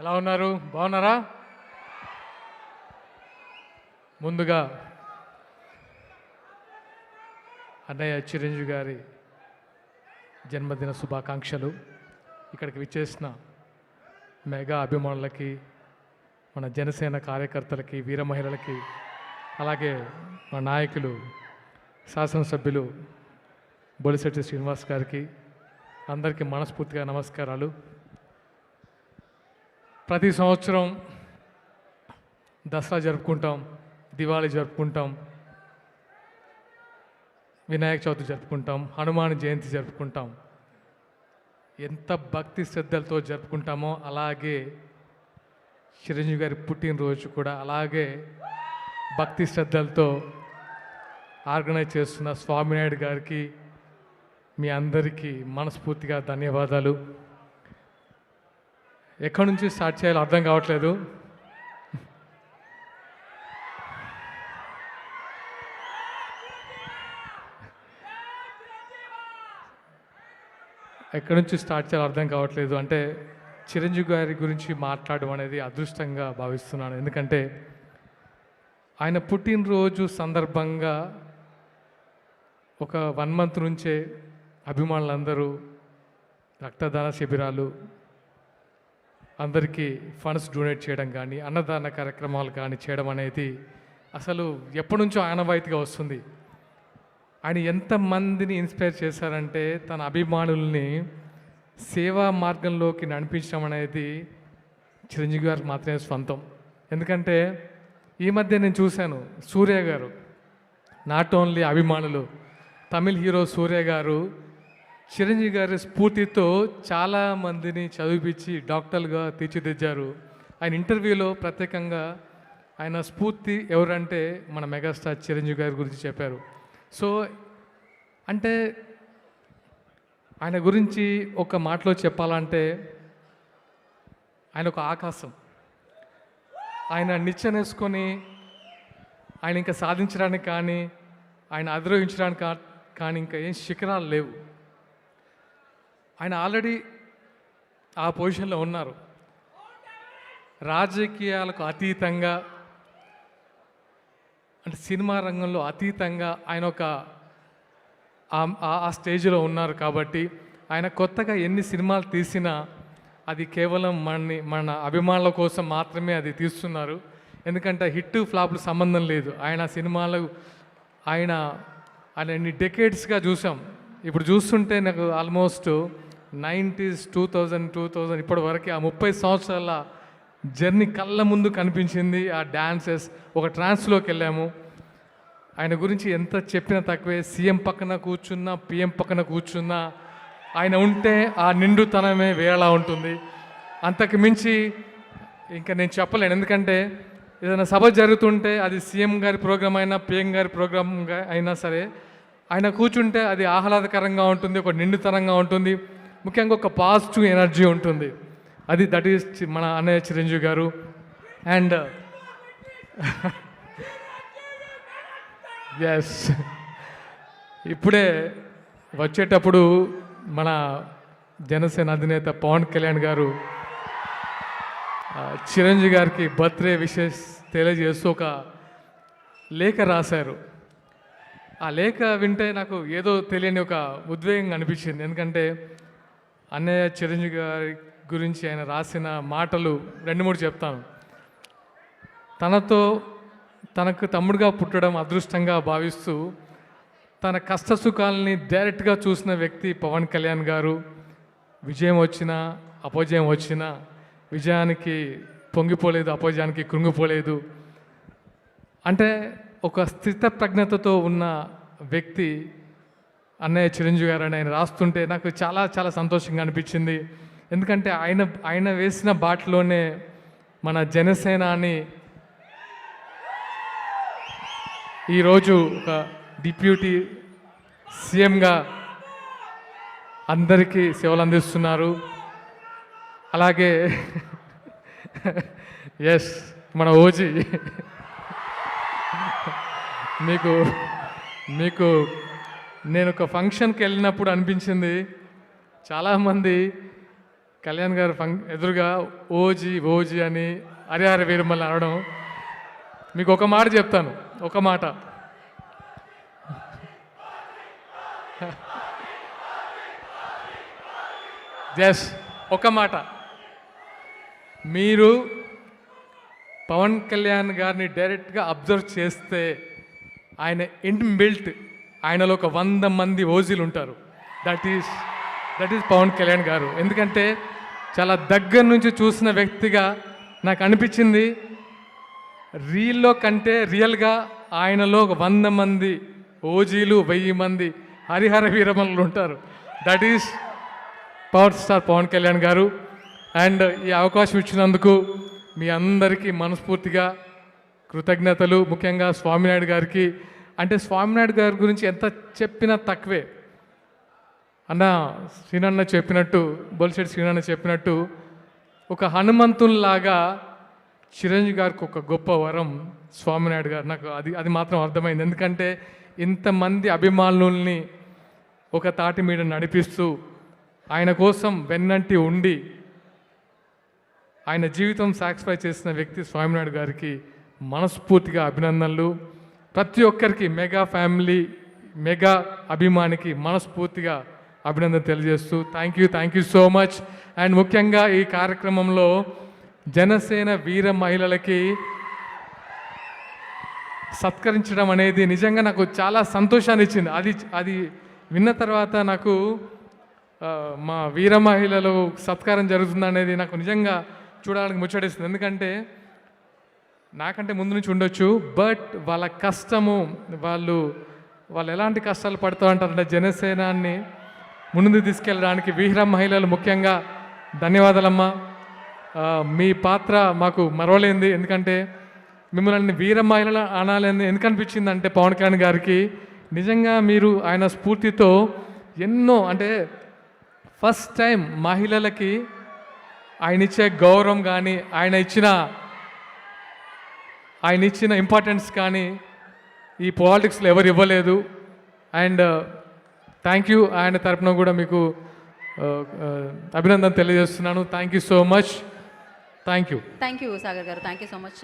ఎలా ఉన్నారు? బాగున్నారా? ముందుగా అన్నయ్య చిరంజీవి గారి జన్మదిన శుభాకాంక్షలు. ఇక్కడికి విచ్చేసిన మెగా అభిమానులకి, మన జనసేన కార్యకర్తలకి, వీర మహిళలకి, అలాగే మా నాయకులు శాసనసభ్యులు బొలిశెట్టి శ్రీనివాస్ గారికి అందరికీ మనస్ఫూర్తిగా నమస్కారాలు. ప్రతి సంవత్సరం దసరా జరుపుకుంటాం, దివాళీ జరుపుకుంటాం, వినాయక చవితి జరుపుకుంటాం, హనుమాన్ జయంతి జరుపుకుంటాం. ఎంత భక్తి శ్రద్ధలతో జరుపుకుంటామో అలాగే చిరంజీవి గారి పుట్టినరోజు కూడా అలాగే భక్తి శ్రద్ధలతో ఆర్గనైజ్ చేస్తున్న స్వామినాయుడు గారికి మీ అందరికీ మనస్ఫూర్తిగా ధన్యవాదాలు. ఎక్కడి నుంచి స్టార్ట్ చేయాలో అర్థం కావట్లేదు. ఎక్కడి నుంచి స్టార్ట్ చేయాలో అర్థం కావట్లేదు. అంటే చిరంజీవి గారి గురించి మాట్లాడడం అనేది అదృష్టంగా భావిస్తున్నాను. ఎందుకంటే ఆయన పుట్టినరోజు సందర్భంగా ఒక 1 month నుంచే అభిమానులందరూ రక్తదాన శిబిరాలు, అందరికీ ఫండ్స్ డొనేట్ చేయడం కానీ, అన్నదాన కార్యక్రమాలు కానీ చేయడం అనేది అసలు ఎప్పటి నుంచో ఆనవాయితీగా వస్తుంది. ఆయన ఎంతమందిని ఇన్స్పైర్ చేశారంటే తన అభిమానుల్ని సేవా మార్గంలోకి నడిపించడం అనేది చిరంజీవి గారికి మాత్రమే సొంతం. ఎందుకంటే ఈ మధ్య నేను చూశాను, సూర్య గారు, నాట్ ఓన్లీ అభిమానులు, తమిళ్ హీరో సూర్య గారు చిరంజీవి గారి స్ఫూర్తితో చాలామందిని చదివిపించి డాక్టర్లుగా తీర్చిదిద్దారు. ఆయన ఇంటర్వ్యూలో ప్రత్యేకంగా ఆయన స్ఫూర్తి ఎవరంటే మన మెగాస్టార్ చిరంజీవి గారి గురించి చెప్పారు. సో అంటే ఆయన గురించి ఒక మాటలో చెప్పాలంటే ఆయన ఒక ఆకాశం. ఆయన నిచ్చెనేసుకొని ఆయన ఇంకా సాధించడానికి కానీ, ఆయన అధిరోహించడానికి కానీ ఇంకా ఏం శిఖరాలు లేవు. ఆయన ఆల్రెడీ ఆ పొజిషన్లో ఉన్నారు. రాజకీయాలకు అతీతంగా, అంటే సినిమా రంగంలో అతీతంగా ఆయన ఒక ఆ స్టేజ్లో ఉన్నారు. కాబట్టి ఆయన కొత్తగా ఎన్ని సినిమాలు తీసినా అది కేవలం మన అభిమానుల కోసం మాత్రమే అది తీస్తున్నారు. ఎందుకంటే హిట్ ఫ్లాప్లు సంబంధం లేదు. ఆయన సినిమాలు ఆయన ఎన్ని డెకేడ్స్గా చూసాం. ఇప్పుడు చూస్తుంటే నాకు ఆల్మోస్ట్ 90s 2000 ఇప్పటి వరకు ఆ 30 సంవత్సరాల జర్నీ కళ్ళ ముందు కనిపించింది. ఆ డ్యాన్సెస్, ఒక ట్రాన్స్లోకి వెళ్ళాము. ఆయన గురించి ఎంత చెప్పినా తక్కువే. సీఎం పక్కన కూర్చున్నా, పిఎం పక్కన కూర్చున్నా ఆయన ఉంటే ఆ నిండుతనమే వేరేలా ఉంటుంది. అంతకు మించి ఇంకా నేను చెప్పలేను. ఎందుకంటే ఏదైనా సభ జరుగుతుంటే అది సీఎం గారి ప్రోగ్రాం అయినా, పిఎం గారి ప్రోగ్రాం అయినా సరే ఆయన కూర్చుంటే అది ఆహ్లాదకరంగా ఉంటుంది, ఒక నిండుతనంగా ఉంటుంది, ముఖ్యంగా ఒక పాజిటివ్ ఎనర్జీ ఉంటుంది. అది దట్ ఈస్ మన అన్నయ్య చిరంజీవి గారు. అండ్ ఎస్, ఇప్పుడే వచ్చేటప్పుడు మన జనసేన అధినేత పవన్ కళ్యాణ్ గారు చిరంజీవి గారికి బర్త్డే విషెస్ తెలియజేస్తూ ఒక లేఖ రాశారు. ఆ లేఖ వింటే నాకు ఏదో తెలియని ఒక ఉద్వేగం అనిపించింది. ఎందుకంటే అన్నయ్య చిరంజీవి గారి గురించి ఆయన రాసిన మాటలు 2-3 చెప్తాను. తనకు తమ్ముడుగా పుట్టడం అదృష్టంగా భావిస్తూ తన కష్టసుఖాలని డైరెక్ట్గా చూసిన వ్యక్తి పవన్ కళ్యాణ్ గారు. విజయం వచ్చినా, అపజయం వచ్చినా విజయానికి పొంగిపోలేదు, అపజయానికి కృంగిపోలేదు. అంటే ఒక స్థిత ప్రజ్ఞతతో ఉన్న వ్యక్తి అన్నయ్య చిరంజీవి గారు అని ఆయన రాస్తుంటే నాకు చాలా చాలా సంతోషంగా అనిపించింది. ఎందుకంటే ఆయన వేసిన బాటలోనే మన జనసేనాని ఈరోజు ఒక డిప్యూటీ సీఎంగా అందరికీ సేవలు అందిస్తున్నారు. అలాగే ఎస్, మన ఓజీ మీకు నేను ఒక ఫంక్షన్కి వెళ్ళినప్పుడు అనిపించింది, చాలామంది కళ్యాణ్ గారు ఎదురుగా ఓజీ ఓజీ అని హరిహర వీరమల్ని అనడం, మీకు ఒక మాట చెప్తాను, ఒక మాట. జస్ ఒక మాట, మీరు పవన్ కళ్యాణ్ గారిని డైరెక్ట్గా అబ్జర్వ్ చేస్తే ఆయన ఇన్బిల్ట్ ఆయనలో ఒక 100 మంది ఓజీలు ఉంటారు. దట్ ఈస్ పవన్ కళ్యాణ్ గారు. ఎందుకంటే చాలా దగ్గర నుంచి చూసిన వ్యక్తిగా నాకు అనిపించింది, రీల్లో కంటే రియల్గా ఆయనలో ఒక 100 మంది ఓజీలు, 1000 మంది హరిహర వీరమల్లు ఉంటారు. That is power star Pawan Kalyan garu. And ఈ అవకాశం ఇచ్చినందుకు మీ అందరికీ మనస్ఫూర్తిగా కృతజ్ఞతలు. ముఖ్యంగా స్వామినాయుడు గారికి. అంటే స్వామినాయుడు గారి గురించి ఎంత చెప్పినా తక్కువే. అన్న శ్రీనన్న చెప్పినట్టు, బొలిశెట్టి శ్రీనన్న చెప్పినట్టు, ఒక హనుమంతుల్లాగా చిరంజీవి గారికి ఒక గొప్ప వరం స్వామినాయుడు గారు. నాకు అది మాత్రం అర్థమైంది. ఎందుకంటే ఇంతమంది అభిమానుల్ని ఒక తాటి మీద నడిపిస్తూ ఆయన కోసం వెన్నంటి ఉండి ఆయన జీవితం సాక్రిఫై చేసిన వ్యక్తి స్వామినాయుడు గారికి మనస్ఫూర్తిగా అభినందనలు. ప్రతి ఒక్కరికి, మెగా ఫ్యామిలీ, మెగా అభిమానికి మనస్ఫూర్తిగా అభినందన తెలియజేస్తూ thank you so much. And ముఖ్యంగా ఈ కార్యక్రమంలో జనసేన వీర మహిళలకి సత్కరించడం అనేది నిజంగా నాకు చాలా సంతోషాన్ని ఇచ్చింది. అది విన్న తర్వాత నాకు మా వీర మహిళలు సత్కారం జరుగుతుంది అనేది నాకు నిజంగా చూడడానికి ముచ్చటేస్తుంది. ఎందుకంటే నాకంటే ముందు నుంచి ఉండొచ్చు, బట్ వాళ్ళ కష్టము, వాళ్ళు ఎలాంటి కష్టాలు పడుతూ ఉంటారంటే జనసేనాన్ని ముందుకు తీసుకెళ్ళడానికి వీర మహిళలు ముఖ్యంగా ధన్యవాదాలమ్మా. మీ పాత్ర మాకు మరవలేంది. ఎందుకంటే మిమ్మల్ని వీర మహిళలు అనాలని ఎందుకు అనిపించింది అంటే పవన్ కళ్యాణ్ గారికి నిజంగా మీరు ఆయన స్ఫూర్తితో ఎన్నో, అంటే ఫస్ట్ టైం మహిళలకి ఆయన ఇచ్చే గౌరవం కానీ ఆయన ఇచ్చిన ఇంపార్టెన్స్ కానీ ఈ పాలిటిక్స్లో ఎవరు ఇవ్వలేదు. అండ్ థ్యాంక్ యూ, ఆయన తరపున కూడా మీకు అభినందన తెలియజేస్తున్నాను. Thank you so much. Thank you Sagar garu. Thank you so much.